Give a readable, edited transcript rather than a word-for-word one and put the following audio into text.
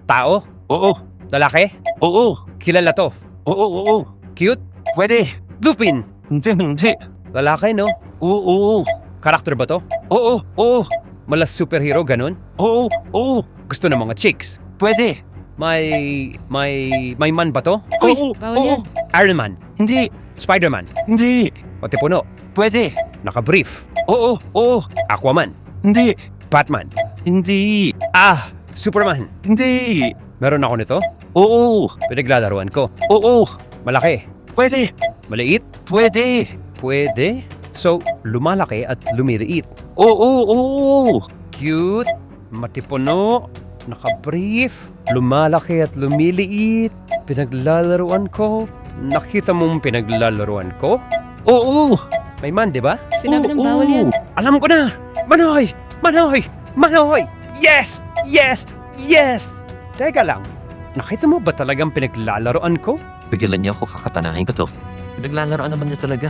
Tao? Oo. Lalaki? Oo. Kilala to? Oo. Oo. Cute? Pwede. Lupin? Hindi. Lalaki, no? Oo. Karakter ba to? Oo. Oo. Malas superhero, ganun? Oo. Oo. Gusto ng mga chicks? Pwede. May man ba to? Uy, Oo. bawal Oo. yan. Iron Man? Hindi. Spider-Man? Hindi. Pati puno? Pwede. Naka-brief? Oo. Oo. Aquaman? Hindi. Batman? Hindi. Superman? Hindi. Meron ako nito? Oo. Pinaglalaruan ko. Oo. Malaki? Pwede. Maliit? Pwede. Pwede? So, lumalaki at lumiliit. Oo. Oo. Cute, matipuno, naka-brief, lumalaki at lumiliit, pinaglalaruan ko. Nakita mong pinaglalaruan ko? Oo. May man, di ba? Sinabi ng bawal yan. Alam ko na! Manoy! Manoy! Manoy! Yes! Yes! Yes! Teka lang, nakita mo ba talagang pinaglalaroan ko? Pigilan niyo ako, kakatanahin ko to. Pinaglalaroan naman niya talaga.